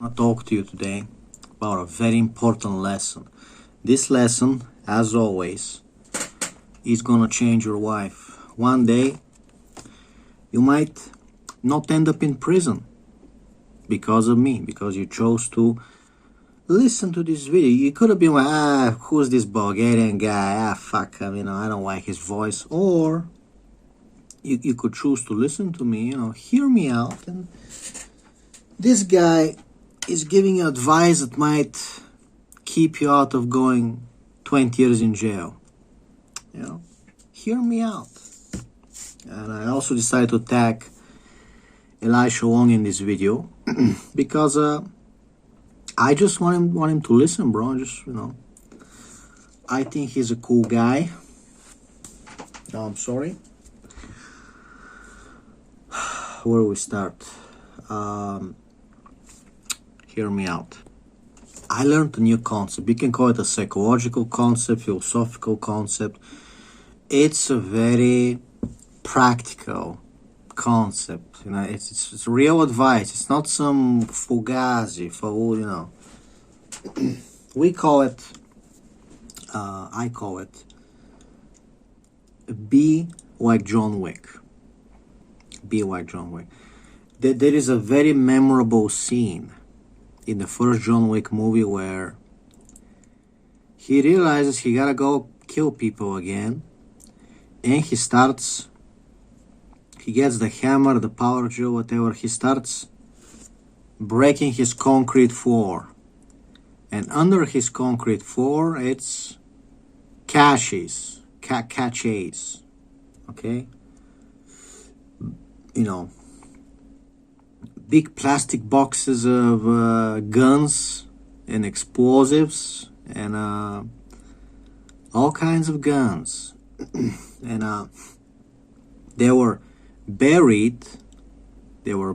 I want to talk to you today about a very important lesson. This lesson, as always, is gonna change your life. One day, you might not end up in prison because of me, because you chose to listen to this video. You could have been like, who's this Bulgarian guy? Fuck him, I don't like his voice. Or you could choose to listen to me, hear me out. And this guy is giving you advice that might keep you out of going 20 years in jail. Hear me out. And I also decided to tag Elisha Wong in this video because I just want him to listen, bro. I think he's a cool guy. No, I'm sorry. Where do we start? Hear me out. I learned a new concept. You can call it a psychological concept, philosophical concept. It's a very practical concept. It's real advice. It's not some fugazi for We call it. I call it. Be like John Wick. Be like John Wick. There is a very memorable scene in the first John Wick movie where he realizes he gotta go kill people again, and he gets the hammer, the power drill, whatever. He starts breaking his concrete floor, and under his concrete floor it's caches, okay? Big plastic boxes of guns and explosives and all kinds of guns. And they were buried below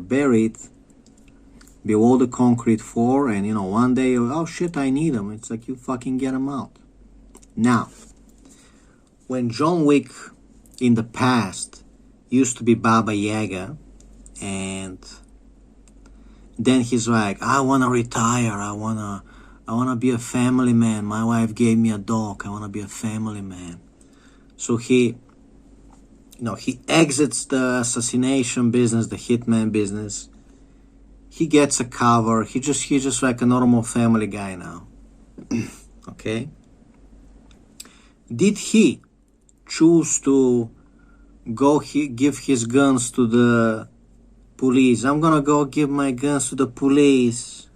the concrete floor. And one day, oh shit, I need them. It's like, you fucking get them out. Now, when John Wick in the past used to be Baba Yaga, and then he's like, I want to retire. I want to be a family man. My wife gave me a dog. I want to be a family man. So he exits the assassination business, the hitman business. He gets a cover. He's just like a normal family guy now. Okay? Did he choose to give his guns to the police? I'm gonna go give my guns to the police.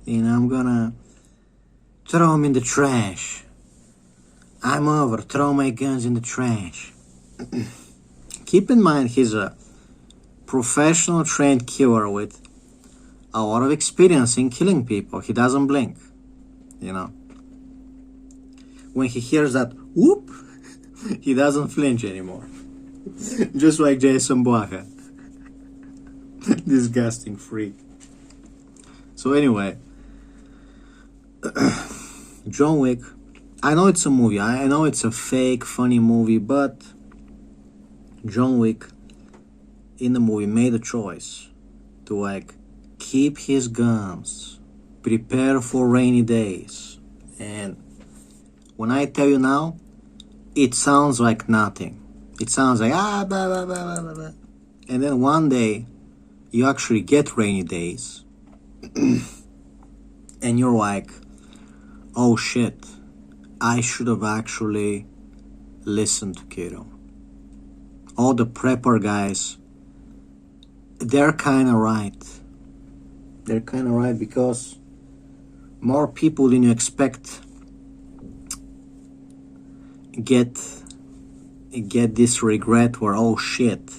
I'm gonna throw them in the trash. I'm over. Throw my guns in the trash. Keep in mind, he's a professional trained killer with a lot of experience in killing people. He doesn't blink. When he hears that whoop, he doesn't flinch anymore. Just like Jason Blaha. Disgusting freak. So anyway, John Wick, I know it's a movie, I know it's a fake funny movie, but John Wick in the movie made a choice to keep his guns, prepare for rainy days. And when I tell you now, it sounds like nothing. It sounds like blah, blah, blah, blah, blah. And then one day you actually get rainy days and you're like, oh shit, I should have actually listened to Kato. All the prepper guys, they're kind of right. They're kind of right, because more people than you expect get this regret where, oh shit,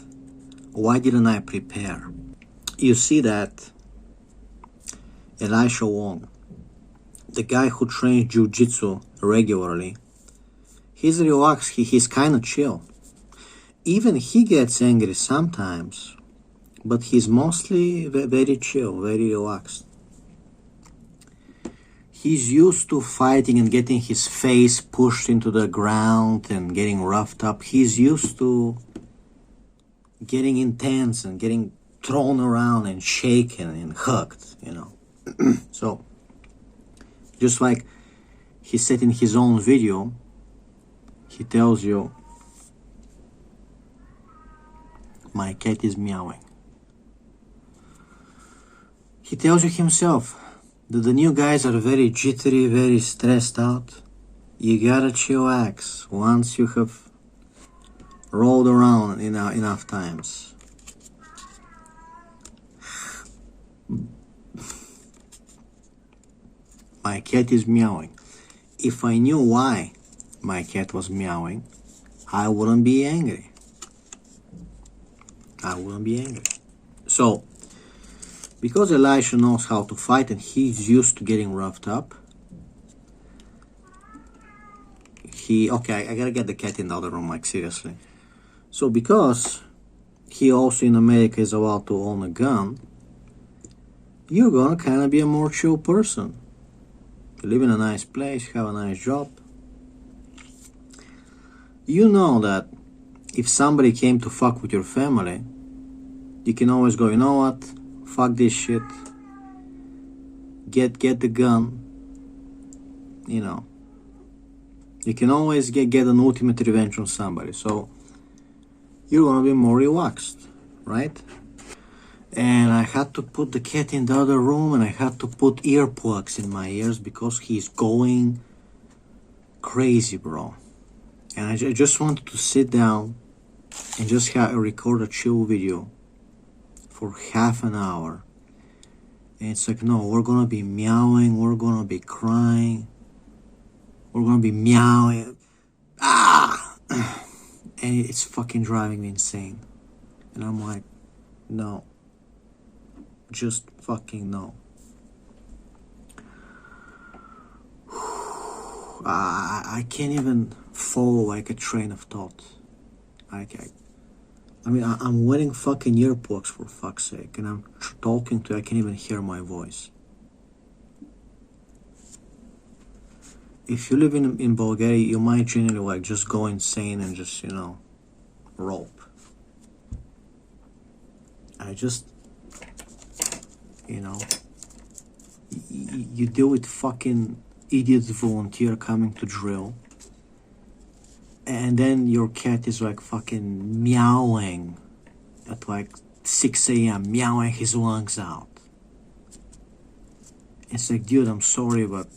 why didn't I prepare? You see that Elisha Wong, the guy who trains jiu-jitsu regularly, he's relaxed, he's kind of chill. Even he gets angry sometimes, but he's mostly very chill, very relaxed. He's used to fighting and getting his face pushed into the ground and getting roughed up. He's used to getting intense and getting thrown around and shaken and hugged, So, just like he said in his own video, he tells you, my cat is meowing. He tells you himself that the new guys are very jittery, very stressed out. You gotta chillax once you have rolled around enough times. My cat is meowing. If I knew why my cat was meowing, I wouldn't be angry. So, because Elisha knows how to fight and he's used to getting roughed up, okay, I gotta get the cat in the other room, like seriously. So because he also in America is allowed to own a gun, you're gonna kinda be a more chill person. You live in a nice place, have a nice job. You know that if somebody came to fuck with your family, you can always go, you know what? Fuck this shit. Get the gun. You know. You can always get an ultimate revenge on somebody. So you're gonna be more relaxed, right? And I had to put the cat in the other room, and I had to put earplugs in my ears because he's going crazy, bro. And I just wanted to sit down and just record a chill video for half an hour. And it's like, no, we're gonna be meowing, we're gonna be crying, we're gonna be meowing. And it's fucking driving me insane. And I'm like, no. Just fucking no. I can't even follow like a train of thought. I mean, I'm wearing fucking earplugs for fuck's sake, and I'm talking to you, I can't even hear my voice. If you live in Bulgaria, you might generally like just go insane and just, rope. You deal with fucking idiots volunteer coming to drill, and then your cat is like fucking meowing at like 6 a.m., meowing his lungs out. It's like, dude, I'm sorry, but,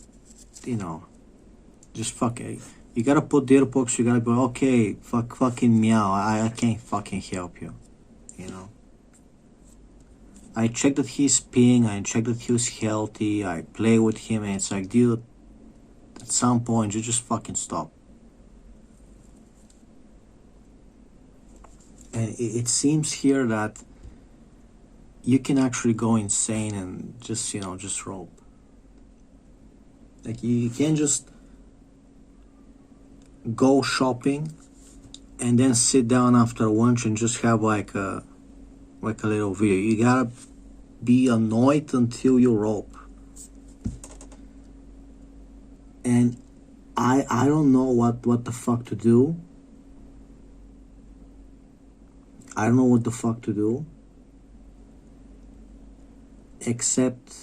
just fuck it. You gotta put the earplugs, you gotta be okay, fucking meow, I can't fucking help you, I check that he's peeing, I check that he's healthy, I play with him, and it's like, dude, at some point, you just fucking stop. And it seems here that you can actually go insane and just rope. Like, you can't just go shopping and then sit down after lunch and just have like a little video. You gotta be annoyed until you rope. And I don't know what the fuck to do. I don't know what the fuck to do, except,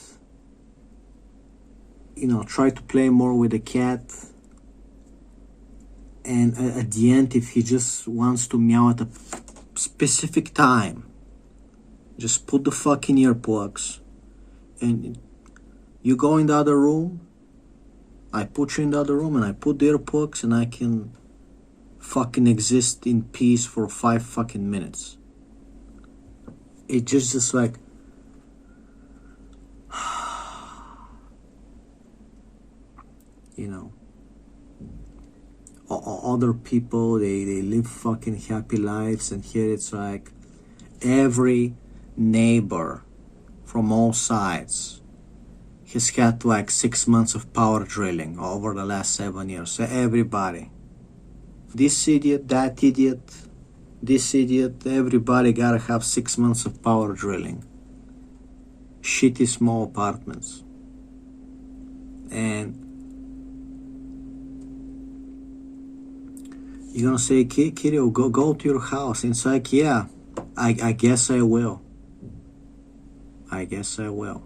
try to play more with the cat. And at the end, if he just wants to meow at a specific time, just put the fucking earplugs, and you go in the other room, I put you in the other room, and I put the earplugs, and I can fucking exist in peace for 5 fucking minutes. It just like, other people, they live fucking happy lives, and here it's like every neighbor from all sides has had like 6 months of power drilling over the last 7 years. So everybody, this idiot, that idiot, this idiot, everybody gotta have 6 months of power drilling. Shitty small apartments. And you're gonna say, Kirill, go to your house. And it's like, yeah, I guess I will. I guess I will.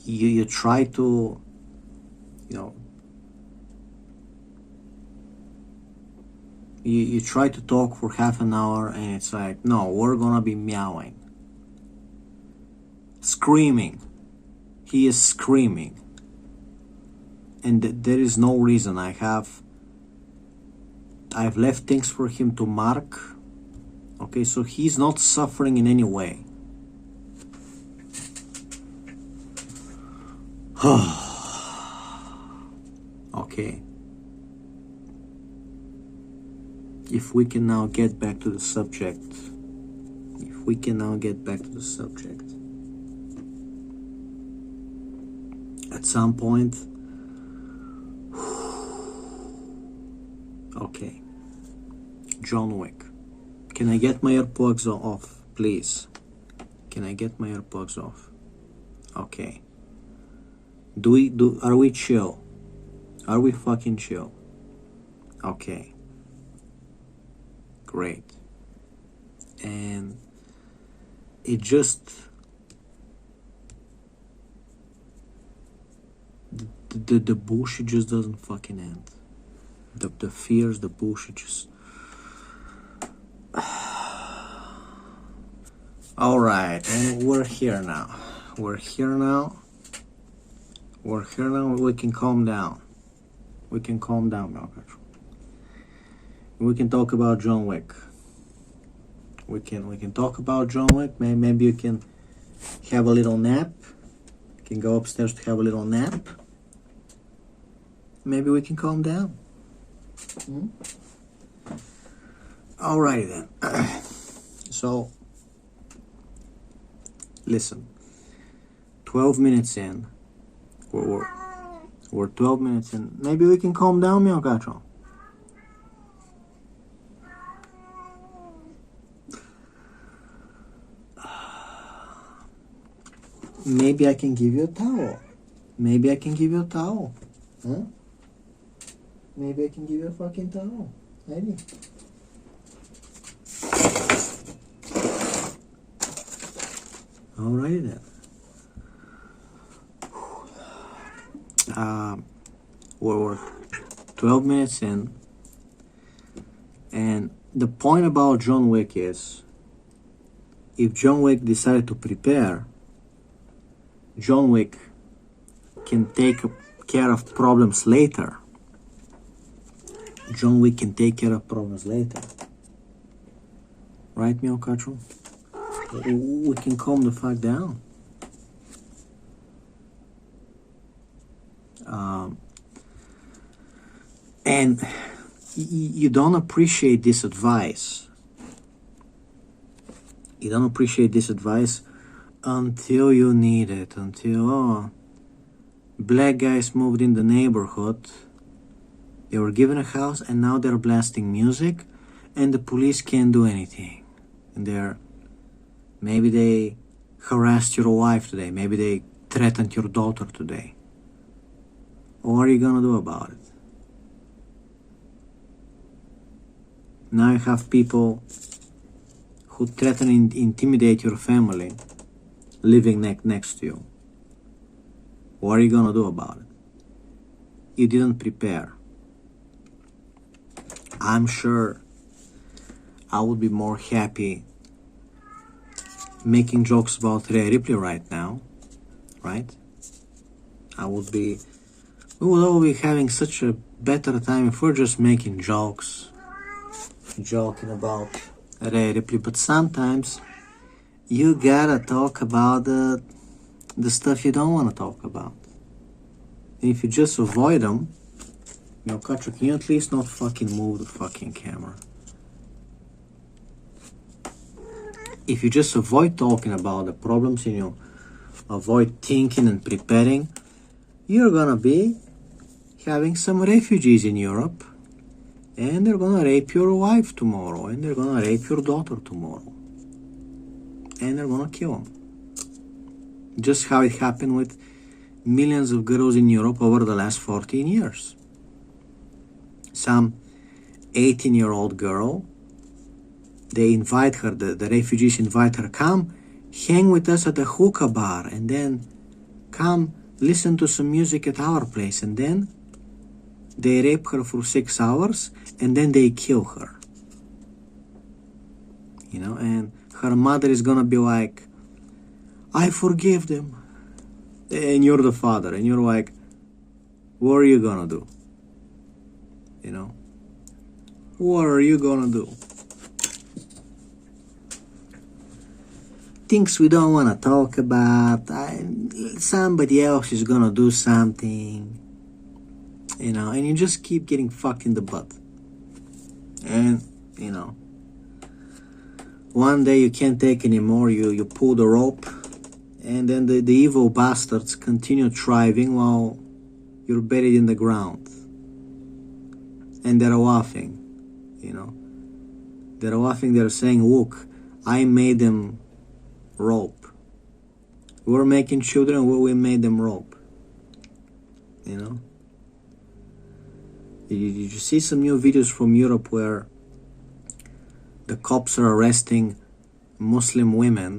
you try to, you know, you try to talk for half an hour, and it's like, no, we're gonna be meowing, screaming. He is screaming, and there is no reason. I've left things for him to mark. Okay, so he's not suffering in any way. Okay. If we can now get back to the subject. At some point. Okay. John Wick. Can I get my earplugs off, please? Can I get my earplugs off? Okay. Are we chill? Are we fucking chill? Okay. Great. And it just, the bullshit just doesn't fucking end. The fears, the bullshit just. All right, and we're here now. We can calm down. Malcolm. We can talk about John Wick. We can talk about John Wick. Maybe you can have a little nap. You can go upstairs to have a little nap. Maybe we can calm down. Alrighty then. So, listen. 12 minutes in. We're 12 minutes in. Maybe we can calm down, mio gacho. Maybe I can give you a towel. Huh? Maybe I can give you a fucking towel. Maybe. Alrighty then. We're 12 minutes in, and the point about John Wick is, if John Wick decided to prepare, John Wick can take care of problems later. Right, Mio Kacho? We can calm the fuck down. And you don't appreciate this advice. Until you need it. Until, black guys moved in the neighborhood. They were given a house, and now they're blasting music, and the police can't do anything. And maybe they harassed your wife today. Maybe they threatened your daughter today. What are you gonna do about it? Now you have people who threaten and intimidate your family living next to you. What are you gonna do about it? You didn't prepare. I'm sure I would be more happy making jokes about Rhea Ripley right now, right? We would all be having such a better time if we're just making jokes, joking about Rhea Ripley. But sometimes you gotta talk about the stuff you don't want to talk about. And if you just avoid them, Kacho, can you at least not fucking move the fucking camera? If you just avoid talking about the problems and you avoid thinking and preparing, you're gonna be having some refugees in Europe, and they're gonna rape your wife tomorrow, and they're gonna rape your daughter tomorrow, and they're gonna kill them. Just how it happened with millions of girls in Europe over the last 14 years. Some 18-year-old girl, they invite her, the refugees invite her, come hang with us at the hookah bar, and then come listen to some music at our place, and then they rape her for 6 hours, and then they kill her. You know, and her mother is gonna be like, I forgive them. And you're the father, and you're like, what are you gonna do? You know? What are you gonna do? Things we don't wanna talk about. Somebody else is gonna do something. You know, and you just keep getting fucked in the butt. And, you know, one day you can't take anymore, you pull the rope, and then the evil bastards continue thriving while you're buried in the ground. And they're laughing, you know. They're laughing, they're saying, look, I made them rope. We're making children where we made them rope. You know. You see some new videos from Europe where the cops are arresting Muslim women,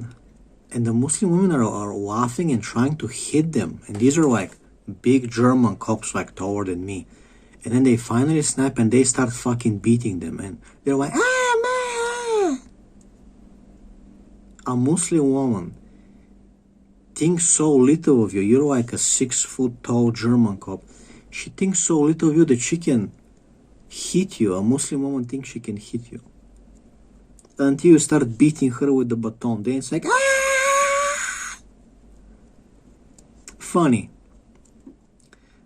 and the Muslim women are laughing and trying to hit them. And these are like big German cops, like taller than me. And then they finally snap and they start fucking beating them. And they're like, man. A Muslim woman thinks so little of you. You're like a 6-foot tall German cop. She thinks so little of you that she can hit you. A Muslim woman thinks she can hit you. Until you start beating her with the baton. Then it's like, ah! Funny.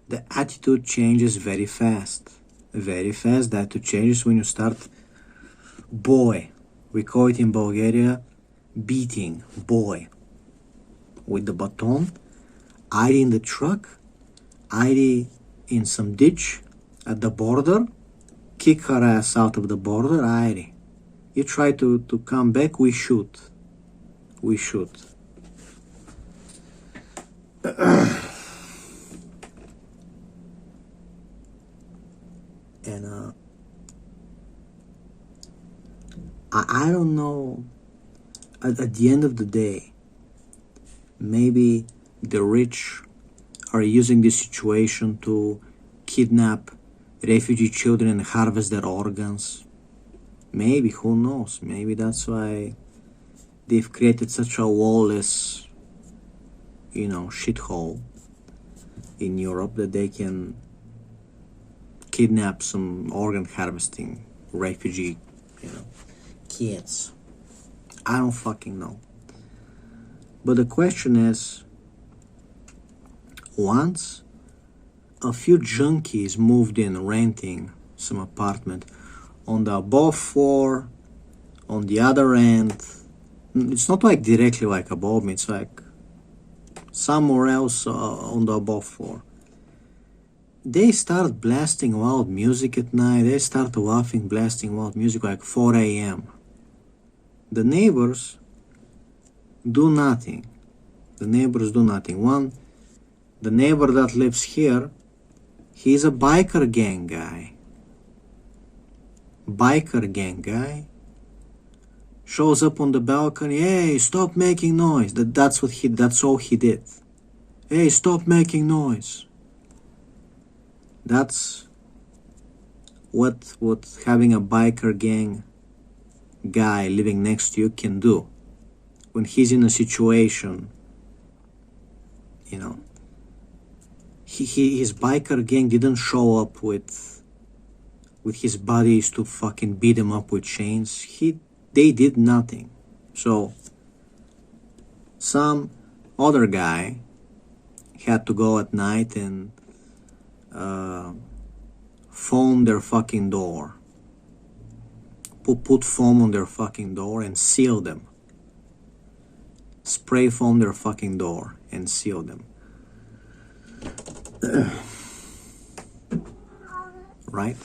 The attitude changes very fast. Very fast. The attitude changes when you start, boy. We call it in Bulgaria, beating, boy. With the baton. Either in the truck, either in some ditch at the border, kick her ass out of the border, either. You try to come back, we shoot. We shoot. And I don't know, at the end of the day, maybe the rich are using this situation to kidnap refugee children and harvest their organs. Maybe, who knows? Maybe that's why they've created such a lawless, you know, shithole in Europe that they can kidnap some organ harvesting refugee, you know, kids. I don't fucking know. But the question is, once a few junkies moved in renting some apartment on the above floor, on the other end, it's not like directly like above me, it's like somewhere else on the above floor. They start blasting loud music at night. They start laughing, blasting loud music like 4 a.m. The neighbors do nothing. The neighbors do nothing. The neighbor that lives here, he's a biker gang guy. Biker gang guy shows up on the balcony. Hey, stop making noise. That's all he did. Hey, stop making noise. That's what having a biker gang guy living next to you can do when he's in a situation, you know. His biker gang didn't show up with his buddies to fucking beat him up with chains. They did nothing. So some other guy had to go at night and foam their fucking door. Put foam on their fucking door and seal them. Spray foam their fucking door and seal them. Right?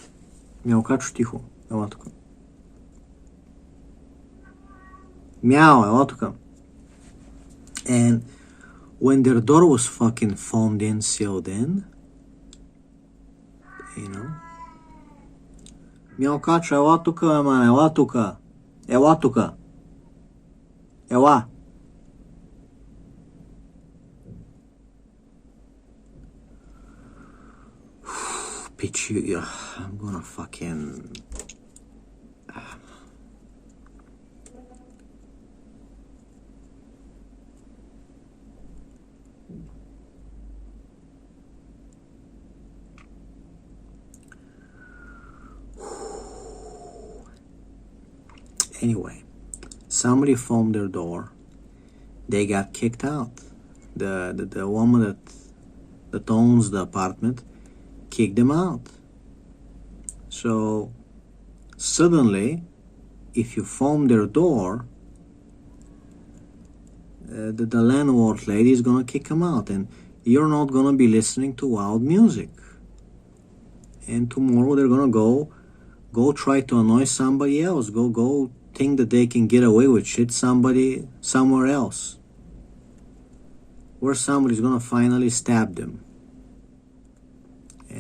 Мялкачо, тихо. Ела тука. Meow, ела тука. And when their door was fucking foamed in, sealed in, you know. Мялкачо, ела тука, man, ела тука. Ела тука. Ела. pitch you. I'm gonna fucking. Anyway, somebody phoned their door. They got kicked out. The woman that owns the apartment kicked them out. So suddenly, if you phone their door, the landlord lady is gonna kick them out, and you're not gonna be listening to loud music. And tomorrow they're gonna go try to annoy somebody else. Go think that they can get away with shit somewhere else, where somebody's gonna finally stab them.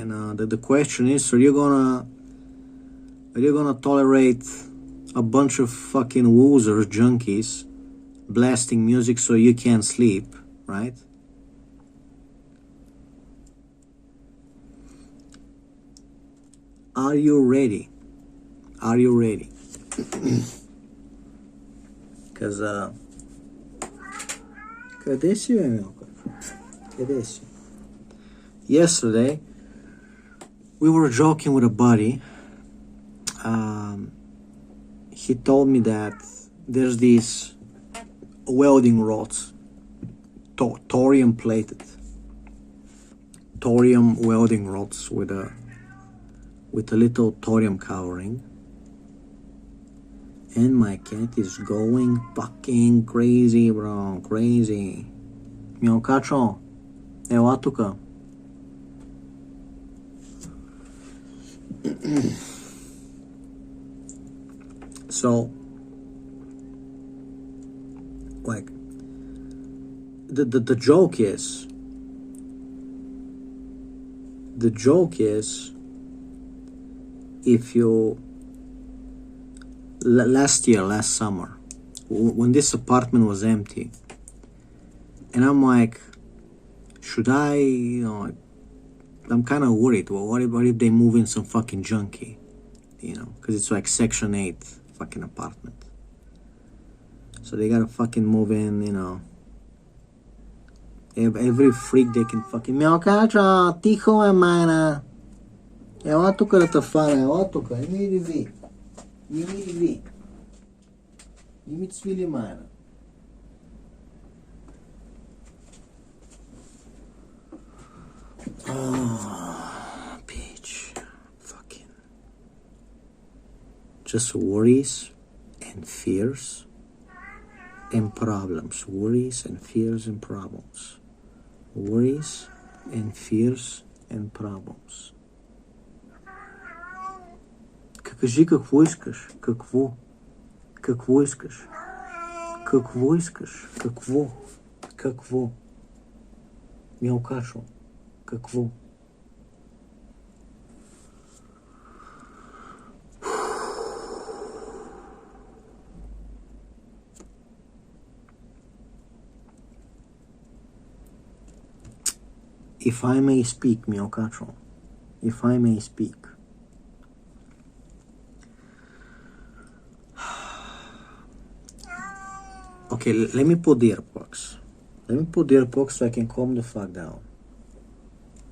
And the question is, are you gonna tolerate a bunch of fucking losers, junkies, blasting music so you can't sleep, right? Are you ready? Are you ready? Because yesterday we were joking with a buddy. He told me that there's these welding rods, thorium plated, thorium welding rods with a little thorium covering. And my cat is going fucking crazy, bro. Crazy. Miau kačo. Evo atuka. So, like, the joke is, if you, last summer, when this apartment was empty, and I'm like, should I, I'm kind of worried. Well, what if they move in some fucking junkie, because it's like Section 8 fucking apartment. So they gotta fucking move in, every freak they can fucking, Miau kačo, tiho je mana. Evo tuka da te fara, evo tuka, imiri vi. Imi cvili mana. Oh, bitch. Fucking. Just worries and fears and problems. Worries and fears and problems. Worries and fears and problems. Кажи какво искаш. Какво искаш? Какво? Miau kačo. Какво? If I may speak, Miau kačo. If I may speak. Okay, let me put the earplugs. So I can calm the fuck down.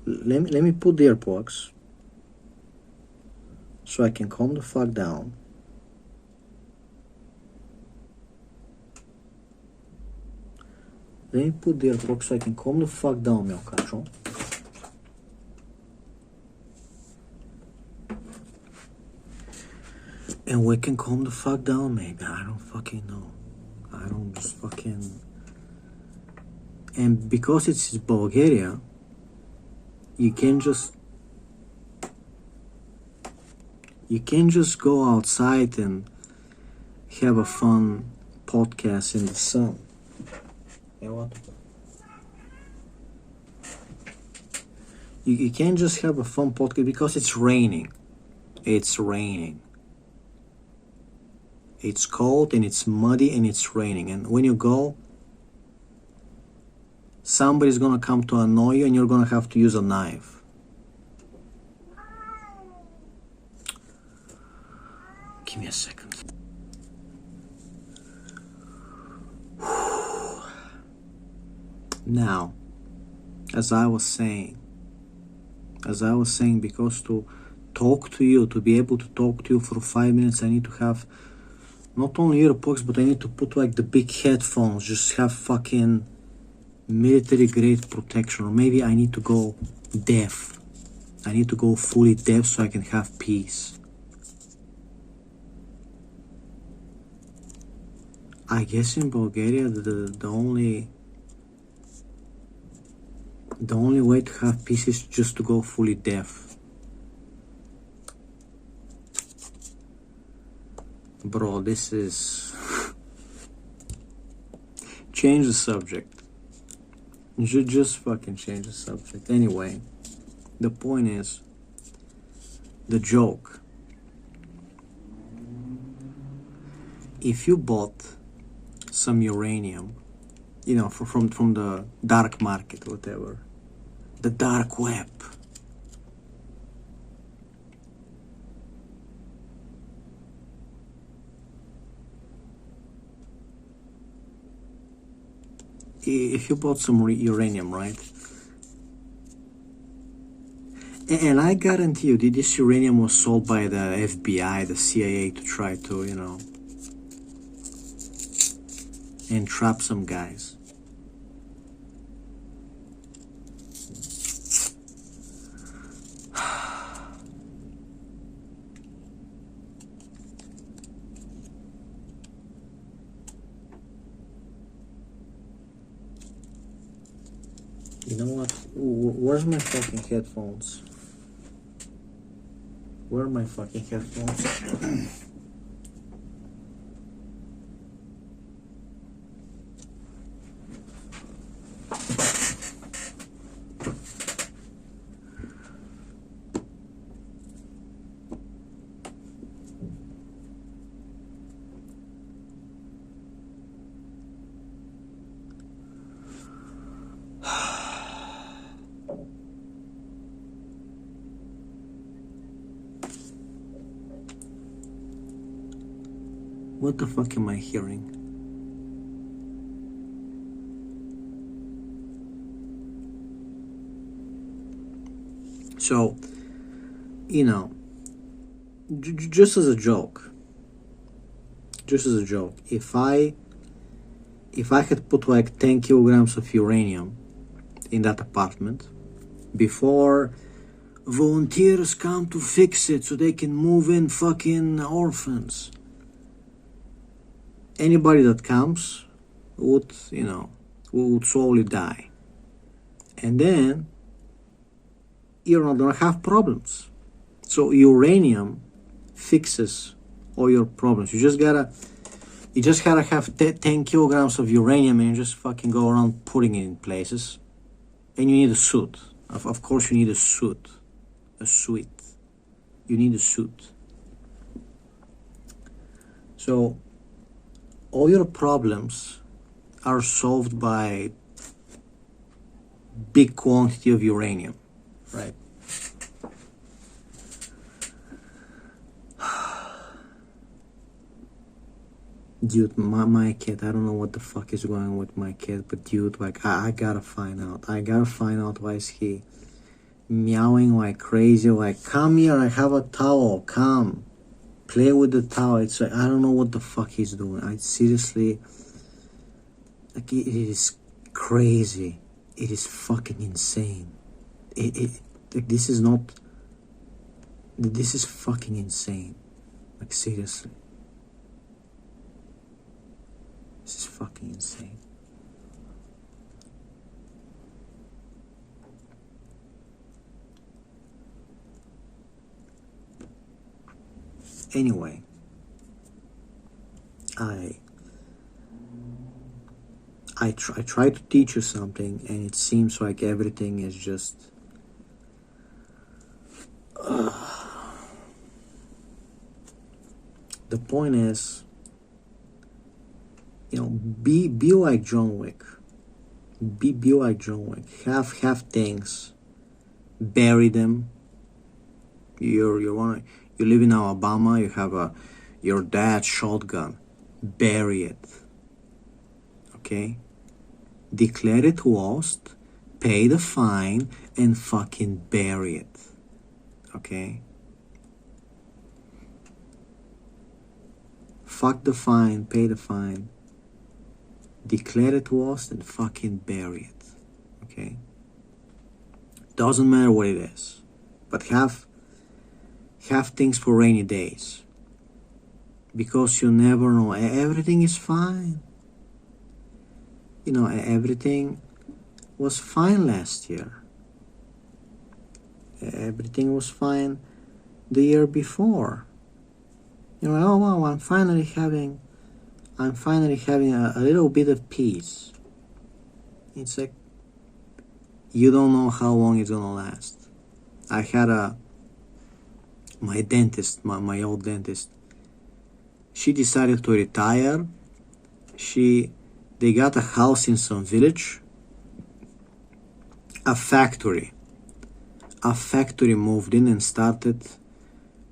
Let me put the earplugs so I can calm the fuck down. Let me put the earplugs so I can calm the fuck down, Miau kačo. And we can calm the fuck down, maybe. I don't fucking know. I don't just fucking... And because it's Bulgaria, you can't just go outside and have a fun podcast in the sun. You can't just have a fun podcast because it's raining. It's raining. It's cold and it's muddy and it's raining. And when you go, somebody's gonna come to annoy you and you're gonna have to use a knife. Give me a second. Now, as I was saying, because to talk to you, to be able to talk to you for 5 minutes, I need to have not only earplugs, but I need to put like the big headphones, just have fucking military grade protection. Or maybe I need to go deaf. I need to go fully deaf so I can have peace. I guess in Bulgaria the only way to have peace is just to go fully deaf. Bro, this is... Change the subject. You should just fucking change the subject. Anyway, the point is, the joke. If you bought some uranium, you know, from the dark market, whatever, the dark web, if you bought some uranium, right, and I guarantee you this uranium was sold by the FBI, the CIA, to try to, you know, entrap some guys. You know what? Where's my fucking headphones? Where are my fucking headphones? What the fuck am I hearing? So, you know, just as a joke, if I had put like 10 kilograms of uranium in that apartment before volunteers come to fix it so they can move in fucking orphans, anybody that comes would, you know, would slowly die. And then you're not gonna have problems. So uranium fixes all your problems. You just gotta have 10 kilograms of uranium and you just fucking go around putting it in places. And you need a suit. Of course you need a suit. A suit. You need a suit. So all your problems are solved by big quantity of uranium, right? Dude, my kid, I don't know what the fuck is going on with my kid, but dude, like, I gotta find out. I gotta find out why is he meowing like crazy, like, come here, I have a towel, come. Play with the towel. It's like, I don't know what the fuck he's doing. I seriously, like, it is crazy. It is fucking insane. Like, this is fucking insane. Like, seriously. This is fucking insane. Anyway, I try to teach you something, and it seems like everything is just the point is, you know, be like John Wick. Be like John Wick. Have things, bury them. You live in Alabama. You your dad's shotgun, bury it. Okay? Declare it lost, pay the fine, and fucking bury it. Okay? Fuck the fine, pay the fine, declare it lost, and fucking bury it. Okay? Doesn't matter what it is, but have things for rainy days, because you never know. Everything is fine. You know, everything was fine last year. Everything was fine the year before. You know, oh wow, I'm finally having a little bit of peace. It's like, you don't know how long it's gonna last. I had my dentist, my old dentist, she decided to retire. They got a house in some village. A factory moved in and started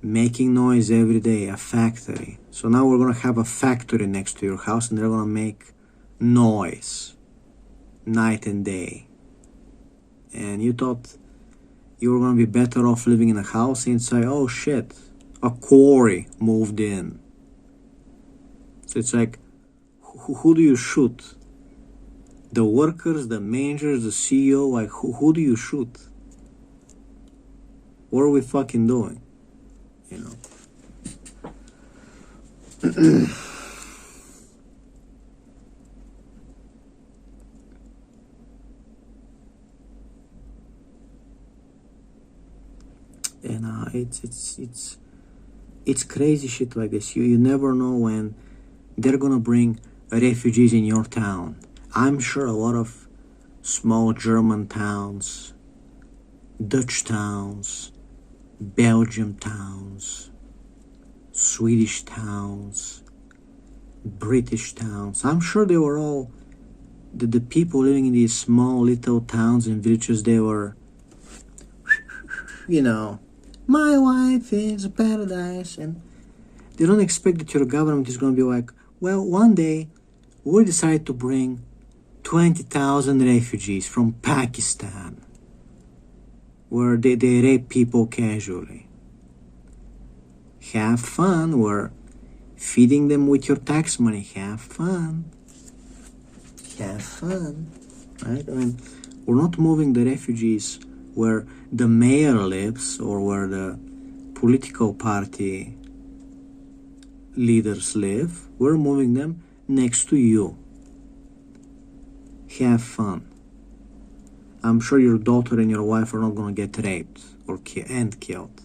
making noise every day. A factory. So now we're gonna have a factory next to your house, and they're gonna make noise night and day. And you thought you were gonna be better off living in a house, and say, oh shit, a quarry moved in. So it's like, who do you shoot? The workers, the managers, the CEO? Like, who do you shoot? What are we fucking doing? You know. And it's crazy shit like this. You never know when they're gonna bring refugees in your town. I'm sure a lot of small German towns, Dutch towns, Belgium towns, Swedish towns, British towns, I'm sure they were all, the people living in these small little towns and villages, they were, you know, my wife is paradise, and they don't expect that your government is going to be like, well, one day we decide to bring 20,000 refugees from Pakistan, where they rape people casually. Have fun. We're feeding them with your tax money. Have fun. Have fun. Right? I mean, we're not moving the refugees where the mayor lives or where the political party leaders live. We're moving them next to you. Have fun. I'm sure your daughter and your wife are not going to get raped or killed.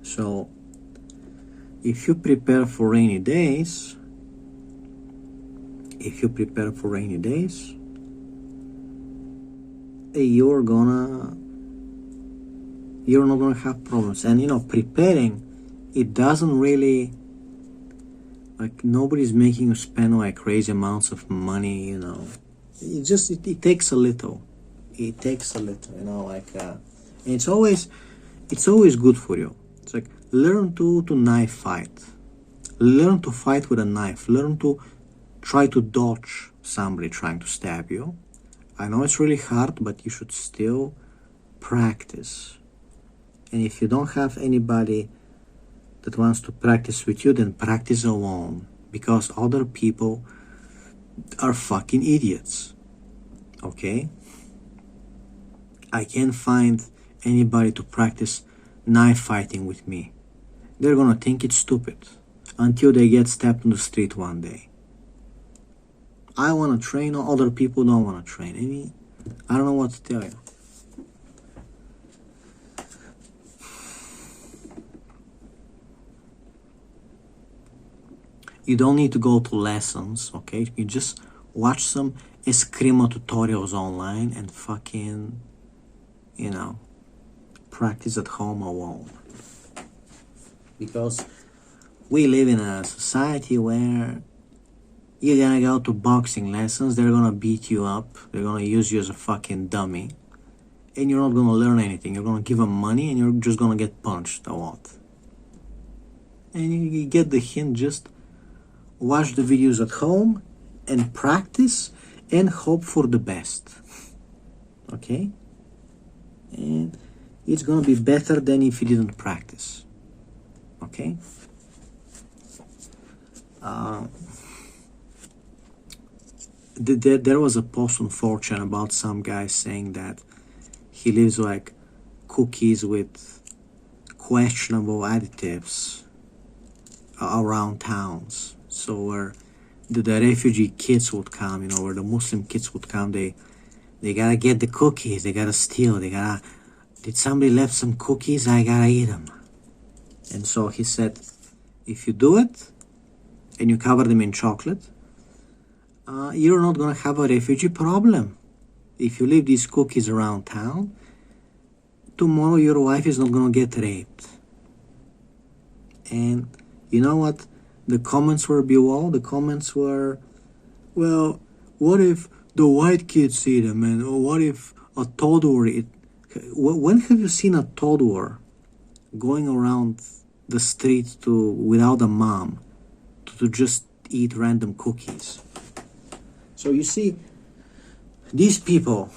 So, if you prepare for rainy days, you're not gonna have problems. And you know, preparing, it doesn't really, like, nobody's making you spend like crazy amounts of money, you know. It takes a little. You know, like, and it's always good for you. It's like, learn to knife fight. Learn to fight with a knife. Learn to try to dodge somebody trying to stab you. I know it's really hard, but you should still practice. And if you don't have anybody that wants to practice with you, then practice alone. Because other people are fucking idiots. Okay? I can't find anybody to practice knife fighting with me. They're gonna think it's stupid until they get stepped on the street one day. I wanna train, other people don't wanna train. I mean, I don't know what to tell you. You don't need to go to lessons, okay? You just watch some Eskrima tutorials online and fucking, you know, practice at home alone. Because we live in a society where you're gonna go to boxing lessons, they're gonna beat you up, they're gonna use you as a fucking dummy, and you're not gonna learn anything. You're gonna give them money and you're just gonna get punched a lot. And you get the hint, just watch the videos at home and practice and hope for the best. Okay? And it's gonna be better than if you didn't practice. Okay? There was a post on 4chan about some guy saying that he lives like cookies with questionable additives around towns. So where the refugee kids would come, you know, where the Muslim kids would come, they gotta get the cookies, they gotta steal, did somebody left some cookies? I gotta eat them. And so he said, if you do it and you cover them in chocolate, you're not gonna have a refugee problem. If you leave these cookies around town, tomorrow your wife is not gonna get raped. And you know what the comments were below? The comments were, well, what if the white kids eat them? And what if a toddler eat? When have you seen a toddler going around the street without a mom to just eat random cookies? So you see, these people,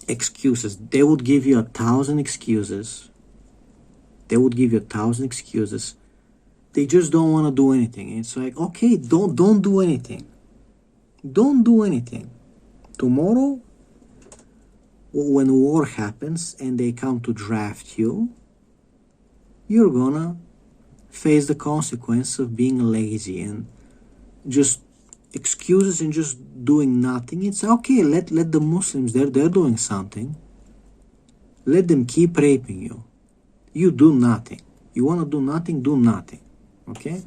excuses, they would give you 1,000 excuses. They would give you 1,000 excuses. They just don't want to do anything. It's like, okay, don't do anything. Don't do anything. Tomorrow, when war happens and they come to draft you, you're gonna face the consequence of being lazy and just excuses and just doing nothing. It's okay, let the Muslims, they're doing something. Let them keep raping you. You do nothing. You want to do nothing, do nothing. Okay?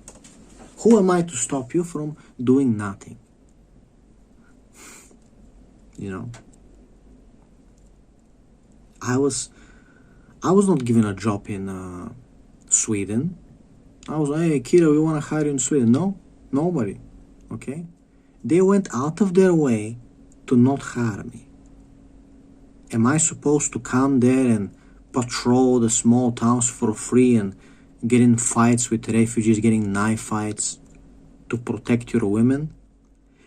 Who am I to stop you from doing nothing? You know? I was not given a job in Sweden. I was like, hey, kiddo, we want to hire you in Sweden. No, nobody. Okay? They went out of their way to not hire me. Am I supposed to come there and patrol the small towns for free and get in fights with refugees, getting knife fights to protect your women?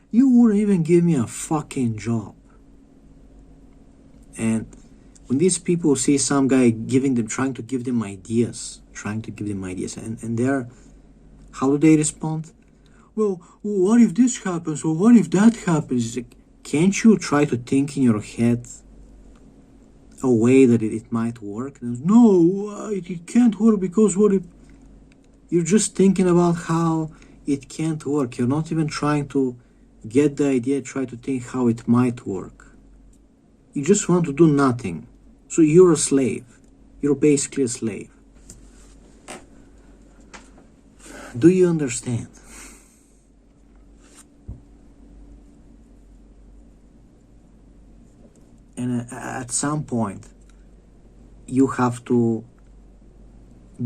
You wouldn't even give me a fucking job. And when these people see some guy trying to give them ideas, and they're, how do they respond? Well, what if this happens? Or what if that happens? Like, can't you try to think in your head a way that it might work? No, it can't work because what if... You're just thinking about how it can't work. You're not even trying to get the idea, try to think how it might work. You just want to do nothing. So you're a slave. You're basically a slave. Do you understand? And at some point, you have to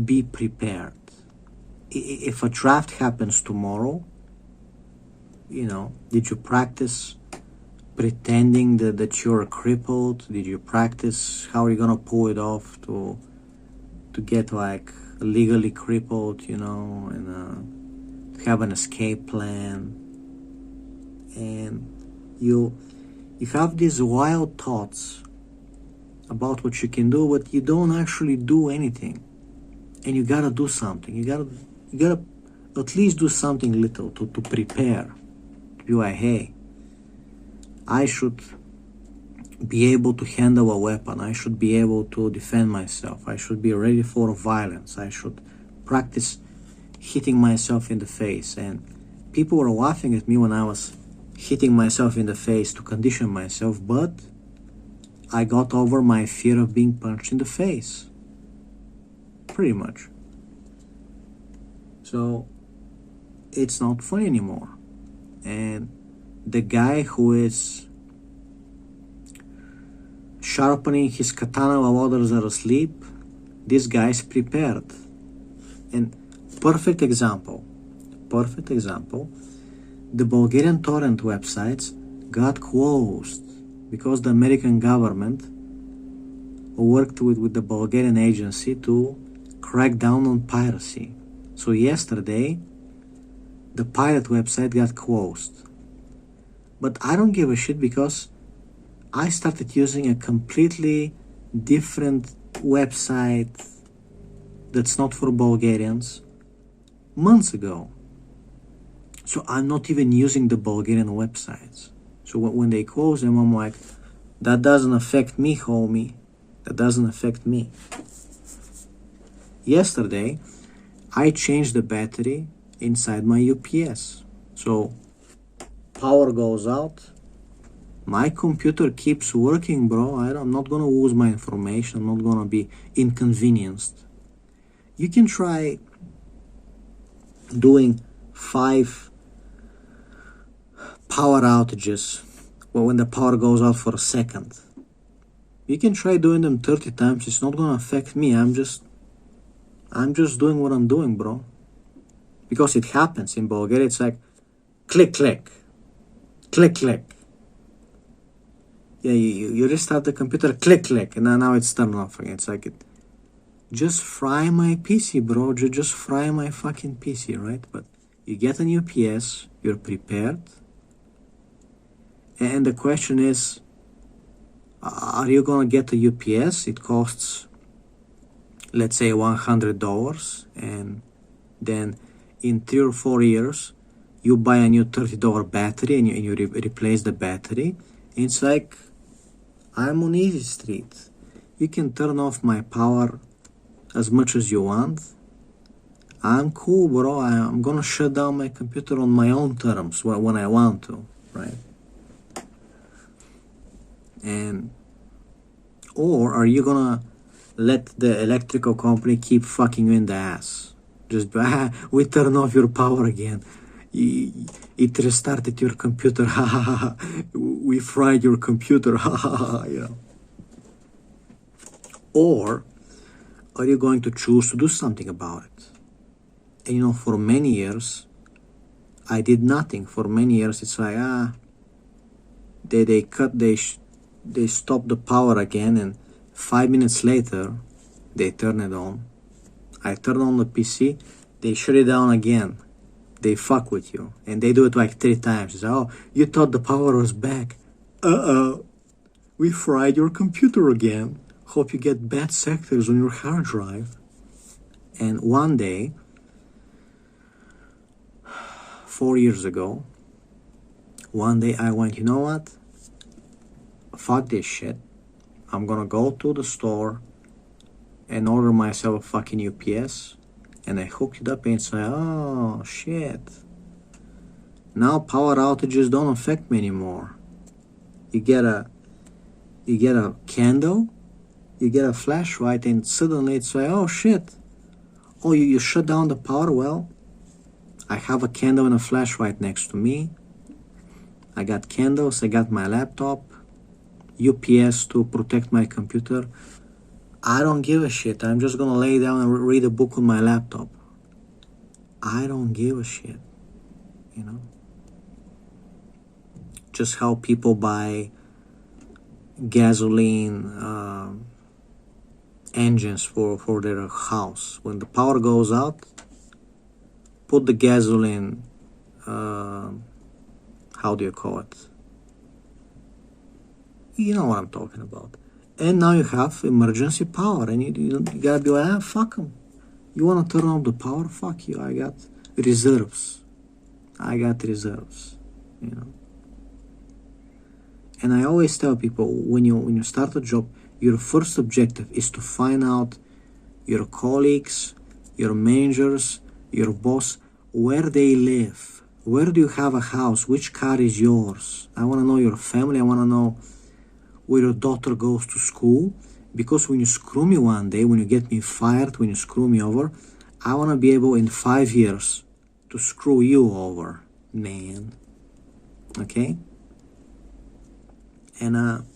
be prepared. If a draft happens tomorrow, you know, did you practice pretending that you're crippled? Did you practice how you're gonna pull it off to get like legally crippled, you know, and have an escape plan? And you have these wild thoughts about what you can do, but you don't actually do anything. And you gotta do something. You gotta at least do something little to prepare. To be like, hey, I should be able to handle a weapon. I should be able to defend myself. I should be ready for violence. I should practice hitting myself in the face. And people were laughing at me when I was hitting myself in the face to condition myself, but I got over my fear of being punched in the face. Pretty much. So it's not funny anymore. And the guy who is sharpening his katana while others are asleep, this guy is prepared. And perfect example, the Bulgarian torrent websites got closed because the American government worked with the Bulgarian agency to crack down on piracy. So yesterday, the pirate website got closed. But I don't give a shit because I started using a completely different website that's not for Bulgarians months ago. So I'm not even using the Bulgarian websites. So when they close them, I'm like, that doesn't affect me, homie. That doesn't affect me. Yesterday, I changed the battery inside my UPS. So power goes out, my computer keeps working, bro. I'm not gonna lose my information. I'm not gonna be inconvenienced. You can try doing 5 power outages when the power goes out for a second. You can try doing them 30 times. It's not gonna affect me. I'm just doing what I'm doing, bro. Because it happens in Bulgaria. It's like click, click, click, click. Yeah, you restart the computer, click, click, and now it's turned off again. It's like just fry my PC, bro. Just fry my fucking PC, right? But you get a new PS, you're prepared. And the question is, are you gonna get a UPS? It costs, let's say, $100, and then in 3 or 4 years, you buy a new $30 battery and you replace the battery. It's like, I'm on easy street. You can turn off my power as much as you want. I'm cool, bro. I'm gonna shut down my computer on my own terms when I want to, right? And or are you gonna let the electrical company keep fucking you in the ass? Just we turn off your power again. It restarted your computer. We fried your computer. You know. Or are you going to choose to do something about it? And you know, for many years, I did nothing. For many years, it's like they stopped the power again, and 5 minutes later, they turn it on. I turn on the PC, they shut it down again. They fuck with you, and they do it like 3 times. It's like, oh, you thought the power was back. We fried your computer again. Hope you get bad sectors on your hard drive. And one day, 4 years ago, one day I went, you know what? Fuck this shit. I'm gonna go to the store and order myself a fucking UPS. And I hooked it up and it's like, oh shit. Now power outages don't affect me anymore. You get a candle, you get a flashlight, and suddenly it's like, oh shit. Oh, you shut down the power? Well, I have a candle and a flashlight next to me. I got candles, I got my laptop, UPS to protect my computer. I don't give a shit. I'm just gonna lay down and read a book on my laptop. I don't give a shit, you know? Just how people buy gasoline engines for their house. When the power goes out, put the gasoline, how do you call it? You know what I'm talking about. And now you have emergency power, and you gotta be like, fuck them. You wanna turn off the power? Fuck you. I got reserves. You know. And I always tell people, when you start a job, your first objective is to find out your colleagues, your managers, your boss, where they live. Where do you have a house? Which car is yours? I wanna know your family. I wanna know where your daughter goes to school, because when you screw me one day, when you get me fired, when you screw me over, I want to be able in 5 years to screw you over, man. Okay? And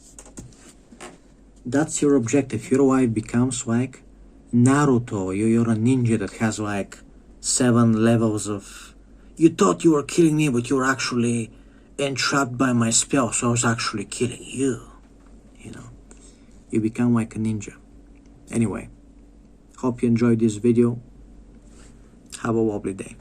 that's your objective. Your wife becomes like Naruto. You're a ninja that has like 7 levels of... You thought you were killing me, but you were actually entrapped by my spell, so I was actually killing you. You know? You become like a ninja. Anyway, hope you enjoyed this video. Have a lovely day.